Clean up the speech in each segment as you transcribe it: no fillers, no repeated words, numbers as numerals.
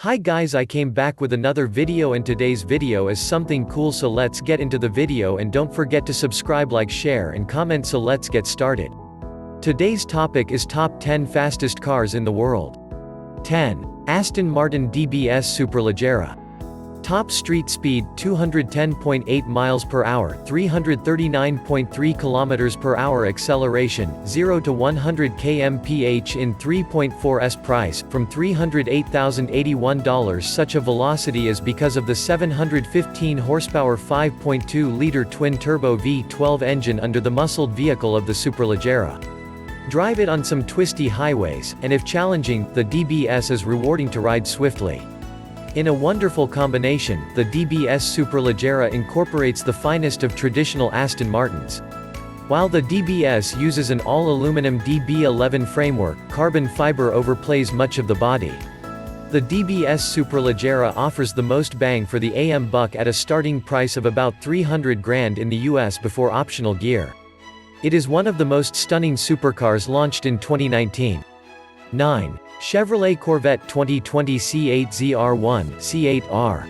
Hi guys, I came back with another video, and today's video is something cool, so let's get into the video, and don't forget to subscribe, like, share and comment. So let's get started. Today's topic is top 10 fastest cars in the world. 10. Aston Martin DBS Superleggera. Top street speed 210.8 miles per hour, 339.3 kilometers per hour. Acceleration 0 to 100 km/h in 3.4s. Price from $308,081. Such a velocity is because of the 715 horsepower 5.2-liter twin-turbo V12 engine under the muscled vehicle of the Superleggera. Drive it on some twisty highways, and if challenging, the DBS is rewarding to ride swiftly. In a wonderful combination, the DBS Superleggera incorporates the finest of traditional Aston Martins. While the DBS uses an all-aluminum DB11 framework, carbon fiber overlays much of the body. The DBS Superleggera offers the most bang for the AM buck at a starting price of about $300,000 in the US before optional gear. It is one of the most stunning supercars launched in 2019. 9. Chevrolet Corvette 2020 C8 ZR1 C8R.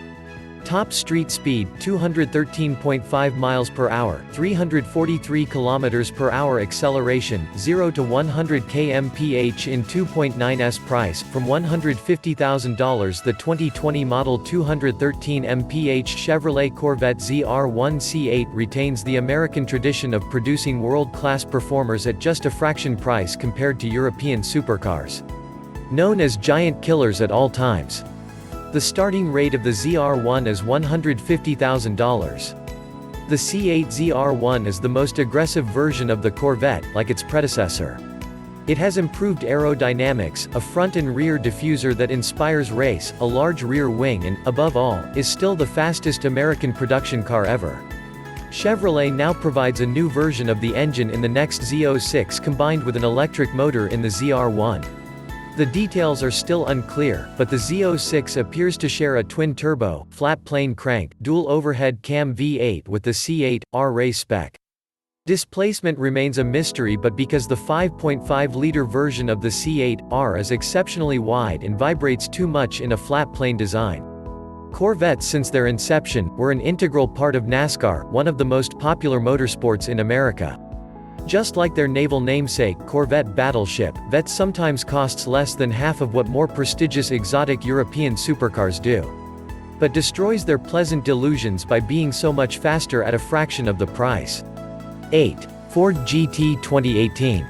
Top street speed 213.5 miles per hour, 343 kilometers per hour. Acceleration 0 to 100 km/h in 2.9s. Price from $150,000. The 2020 model 213 mph Chevrolet Corvette ZR1 C8 retains the American tradition of producing world-class performers at just a fraction price compared to European supercars. Known as giant killers at all times. The starting rate of the ZR1 is $150,000. The C8 ZR1 is the most aggressive version of the Corvette, like its predecessor. It has improved aerodynamics, a front and rear diffuser that inspires race, a large rear wing, and, above all, is still the fastest American production car ever. Chevrolet now provides a new version of the engine in the next Z06, combined with an electric motor in the ZR1. The details are still unclear, but the Z06 appears to share a twin-turbo, flat-plane crank, dual-overhead cam V8 with the C8R race spec. Displacement remains a mystery, but because the 5.5-liter version of the C8R is exceptionally wide and vibrates too much in a flat-plane design. Corvettes since their inception were an integral part of NASCAR, one of the most popular motorsports in America. Just like their naval namesake, Corvette battleship, Vette sometimes costs less than half of what more prestigious exotic European supercars do. But destroys their pleasant delusions by being so much faster at a fraction of the price. 8. Ford GT 2018.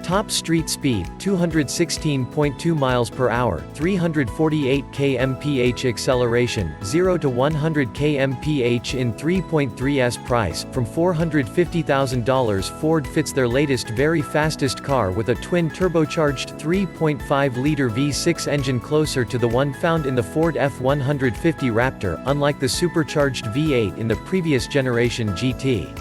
Top street speed 216.2 miles per hour, 348 km/h. Acceleration 0 to 100 km/h in 3.3s. Price from $450,000. Ford fits their latest very fastest car with a twin turbocharged 3.5-liter V6 engine closer to the one found in the Ford F-150 Raptor, unlike the supercharged V8 in the previous generation GT.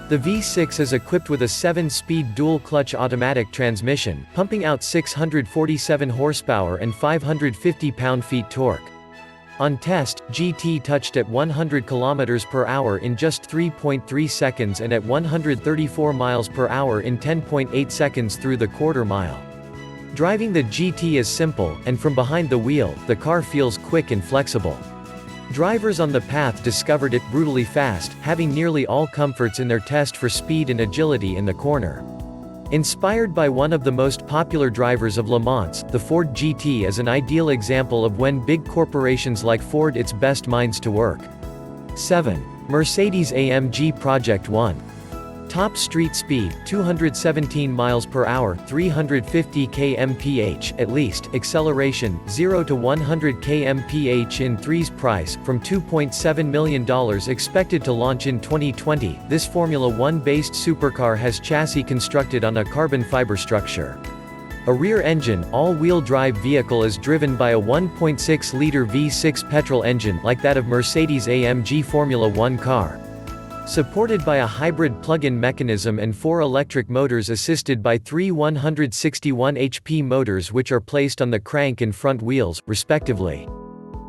The V6 is equipped with a 7-speed dual-clutch automatic transmission, pumping out 647 horsepower and 550 pound-feet torque. On test, GT touched at 100 km per hour in just 3.3 seconds and at 134 miles per hour in 10.8 seconds through the quarter mile. Driving the GT is simple, and from behind the wheel, the car feels quick and flexible. Drivers on the path discovered it brutally fast, having nearly all comforts in their test for speed and agility in the corner. Inspired by one of the most popular drivers of Le Mans, the Ford GT is an ideal example of when big corporations like Ford its best minds to work. 7. Mercedes-AMG Project 1. Top street speed 217 miles per hour, 350 km/h at least. Acceleration 0 to 100 km/h in 3s. Price from $2.7 million. Expected to launch in 2020. This Formula One based supercar has chassis constructed on a carbon fiber structure. A rear engine, all-wheel drive vehicle is driven by a 1.6-liter V6 petrol engine like that of Mercedes-AMG Formula One car. Supported by a hybrid plug-in mechanism and 4 electric motors assisted by 3 161 HP motors which are placed on the crank and front wheels, respectively.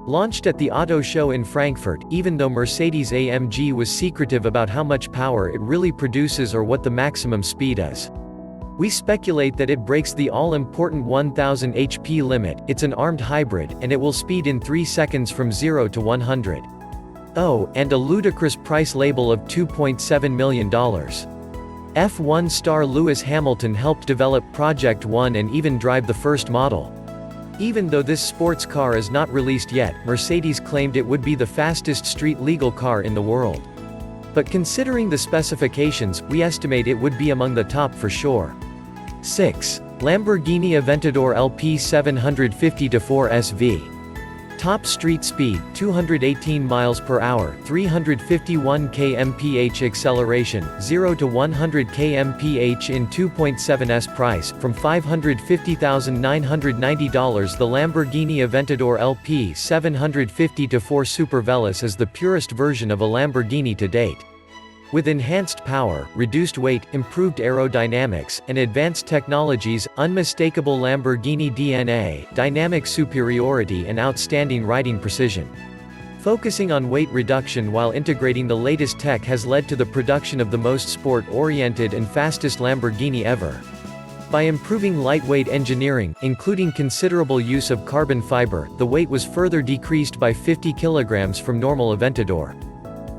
Launched at the Auto Show in Frankfurt, even though Mercedes-AMG was secretive about how much power it really produces or what the maximum speed is. We speculate that it breaks the all-important 1000 HP limit. It's an armed hybrid, and it will speed in 3 seconds from 0 to 100. Oh, and a ludicrous price label of $2.7 million. F1 star Lewis Hamilton helped develop Project One and even drive the first model. Even though this sports car is not released yet, Mercedes claimed it would be the fastest street-legal car in the world. But considering the specifications, we estimate it would be among the top for sure. 6. Lamborghini Aventador LP 750-4 SV. Top street speed, 218 miles per hour, 351 km/h acceleration, 0 to 100 km/h in 2.7s price, from $550,990. The Lamborghini Aventador LP 750-4 Super Veloce is the purest version of a Lamborghini to date. With enhanced power, reduced weight, improved aerodynamics, and advanced technologies, unmistakable Lamborghini DNA, dynamic superiority and outstanding riding precision. Focusing on weight reduction while integrating the latest tech has led to the production of the most sport-oriented and fastest Lamborghini ever. By improving lightweight engineering, including considerable use of carbon fiber, the weight was further decreased by 50 kilograms from normal Aventador.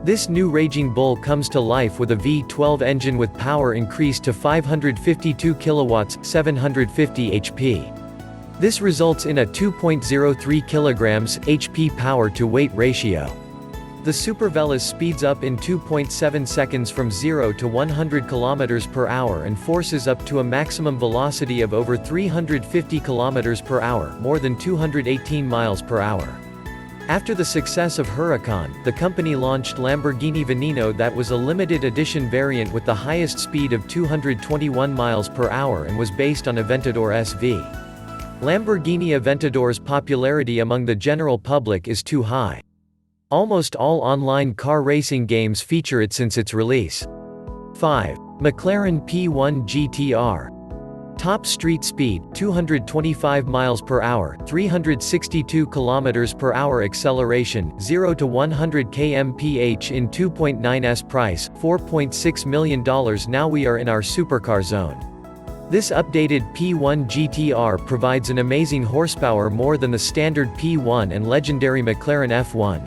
This new Raging Bull comes to life with a V12 engine with power increased to 552 kilowatts, 750 HP. This results in a 2.03 kilograms HP power to weight ratio. The Super Veloce speeds up in 2.7 seconds from 0 to 100 km per hour and forces up to a maximum velocity of over 350 km per hour, more than 218 miles per hour. After the success of Huracan, the company launched Lamborghini Veneno, that was a limited edition variant with the highest speed of 221 miles per hour and was based on Aventador SV. Lamborghini Aventador's popularity among the general public is too high. Almost all online car racing games feature it since its release. 5. McLaren P1 GTR. Top street speed, 225 miles per hour, 362 kilometers per hour acceleration, 0 to 100 km/h in 2.9s price, $4.6 million. Now we are in our supercar zone. This updated P1 GTR provides an amazing horsepower, more than the standard P1 and legendary McLaren F1.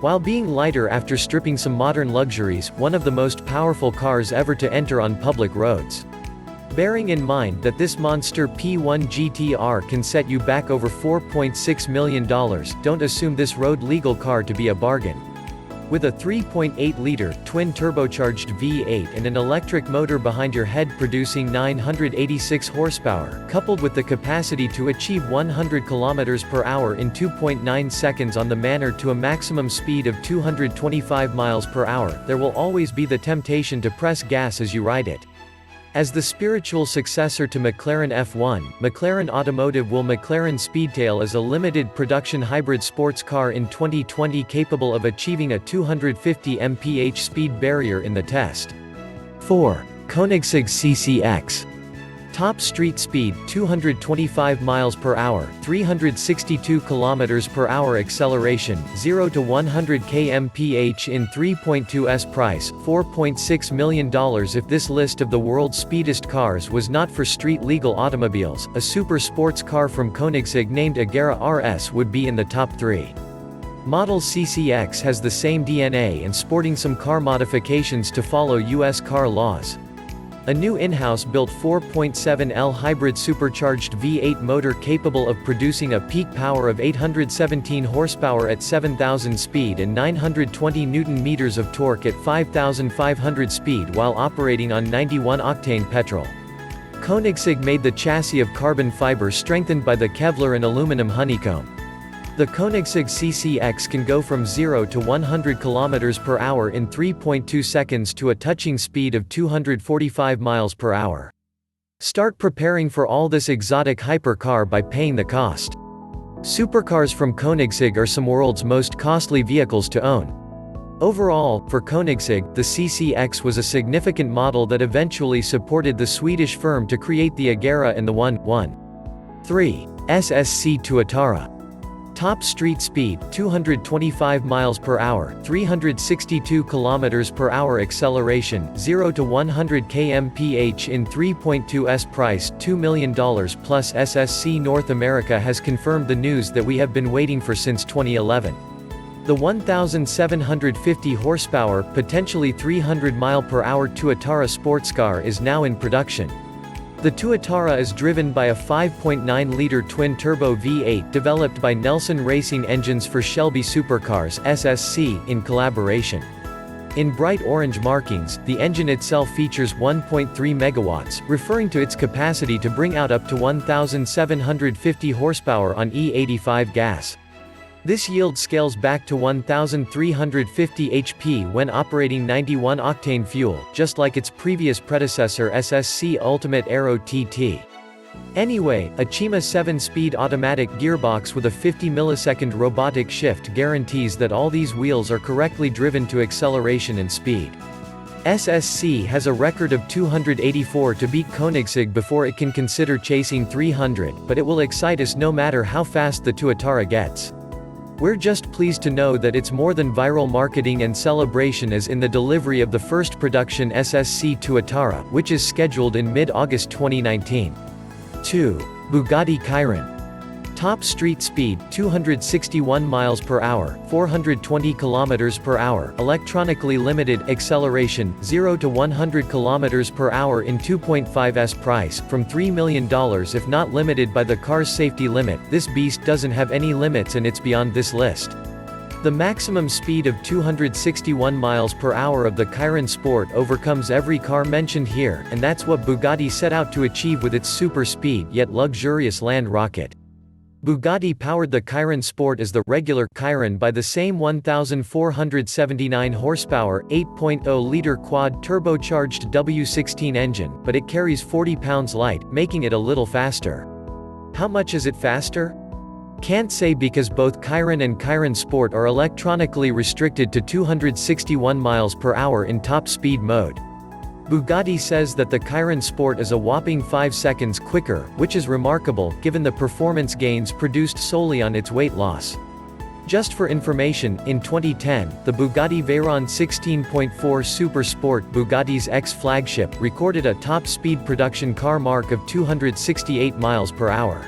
While being lighter after stripping some modern luxuries, one of the most powerful cars ever to enter on public roads. Bearing in mind that this monster P1 GTR can set you back over $4.6 million, don't assume this road-legal car to be a bargain. With a 3.8-liter, twin-turbocharged V8 and an electric motor behind your head producing 986 horsepower, coupled with the capacity to achieve 100 km per hour in 2.9 seconds on the manner to a maximum speed of 225 miles per hour, there will always be the temptation to press gas as you ride it. As the spiritual successor to McLaren F1, McLaren Automotive will McLaren Speedtail as a limited production hybrid sports car in 2020 capable of achieving a 250 mph speed barrier in the test. 4. Koenigsegg CCX. Top street speed, 225 miles per hour, 362 kilometers per hour acceleration, 0 to 100 km/h in 3.2s price, $4.6 million. If this list of the world's speediest cars was not for street-legal automobiles, a super sports car from Koenigsegg named Agera RS would be in the top 3. Model CCX has the same DNA and sporting some car modifications to follow US car laws. A new in-house built 4.7L hybrid supercharged V8 motor capable of producing a peak power of 817 horsepower at 7,000 speed and 920 Nm of torque at 5,500 speed while operating on 91-octane petrol. Koenigsegg made the chassis of carbon fiber strengthened by the Kevlar and aluminum honeycomb. The Koenigsegg CCX can go from 0 to 100 km per hour in 3.2 seconds to a touching speed of 245 miles per hour. Start preparing for all this exotic hypercar by paying the cost. Supercars from Koenigsegg are some world's most costly vehicles to own. Overall, for Koenigsegg, the CCX was a significant model that eventually supported the Swedish firm to create the Agera and the 1.3 SSC Tuatara. Top street speed, 225 miles per hour, 362 kilometers per hour acceleration, 0 to 100 km/h in 3.2s price, $2 million plus. SSC North America has confirmed the news that we have been waiting for since 2011. The 1,750 horsepower, potentially 300 mph Tuatara sports car is now in production. The Tuatara is driven by a 5.9-liter twin-turbo V8 developed by Nelson Racing Engines for Shelby Supercars (SSC) in collaboration. In bright orange markings, the engine itself features 1.3 megawatts, referring to its capacity to bring out up to 1,750 horsepower on E85 gas. This yield scales back to 1,350 HP when operating 91-octane fuel, just like its previous predecessor SSC Ultimate Aero TT. Anyway, a CIMA 7-speed automatic gearbox with a 50-millisecond robotic shift guarantees that all these wheels are correctly driven to acceleration and speed. SSC has a record of 284 to beat Koenigsegg before it can consider chasing 300, but it will excite us no matter how fast the Tuatara gets. We're just pleased to know that it's more than viral marketing and celebration as in the delivery of the first production SSC Tuatara, which is scheduled in mid-August 2019. 2. Bugatti Chiron. Top street speed, 261 miles per hour, 420 kilometers per hour, electronically limited, acceleration, 0 to 100 kilometers per hour in 2.5s price, from $3 million if not limited by the car's safety limit. This beast doesn't have any limits and it's beyond this list. The maximum speed of 261 miles per hour of the Chiron Sport overcomes every car mentioned here, and that's what Bugatti set out to achieve with its super speed yet luxurious land rocket. Bugatti powered the Chiron Sport as the regular Chiron by the same 1,479 horsepower, 8.0-liter quad-turbocharged W16 engine, but it carries 40 pounds light, making it a little faster. How much is it faster? Can't say because both Chiron and Chiron Sport are electronically restricted to 261 miles per hour in top speed mode. Bugatti says that the Chiron Sport is a whopping 5 seconds quicker, which is remarkable, given the performance gains produced solely on its weight loss. Just for information, in 2010, the Bugatti Veyron 16.4 Super Sport, Bugatti's ex-flagship, recorded a top-speed production car mark of 268 miles per hour.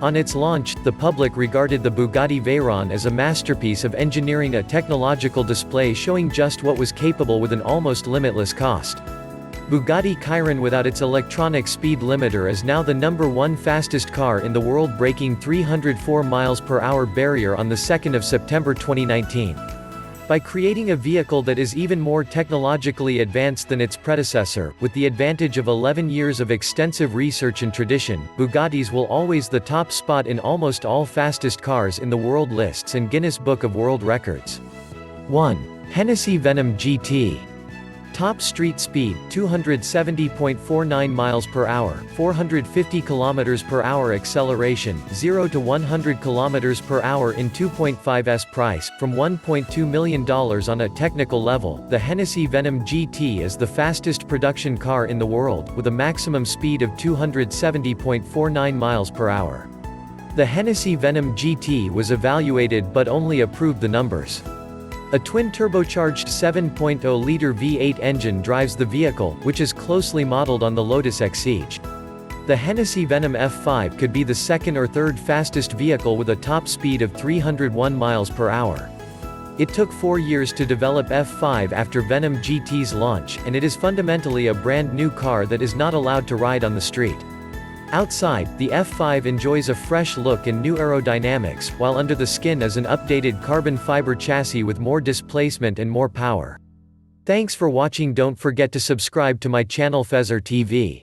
On its launch, the public regarded the Bugatti Veyron as a masterpiece of engineering, a technological display showing just what was capable with an almost limitless cost. Bugatti Chiron without its electronic speed limiter is now the #1 fastest car in the world, breaking 304 miles per hour barrier on the 2nd of September 2019. By creating a vehicle that is even more technologically advanced than its predecessor, with the advantage of 11 years of extensive research and tradition, Bugattis will always the top spot in almost all fastest cars in the world lists and Guinness Book of World Records. 1. Hennessy Venom GT. Top street speed, 270.49 miles per hour, 450 kilometers per hour acceleration, 0 to 100 kilometers per hour in 2.5s price, from $1.2 million on a technical level. The Hennessy Venom GT is the fastest production car in the world, with a maximum speed of 270.49 miles per hour. The Hennessy Venom GT was evaluated but only approved the numbers. A twin-turbocharged 7.0-liter V8 engine drives the vehicle, which is closely modeled on the Lotus Exige. The Hennessy Venom F5 could be the second or third fastest vehicle with a top speed of 301 miles per hour. It took 4 years to develop F5 after Venom GT's launch, and it is fundamentally a brand new car that is not allowed to ride on the street. Outside, the F5 enjoys a fresh look and new aerodynamics, while under the skin is an updated carbon fiber chassis with more displacement and more power. Thanks for watching. Don't forget to subscribe to my channel Fezertv.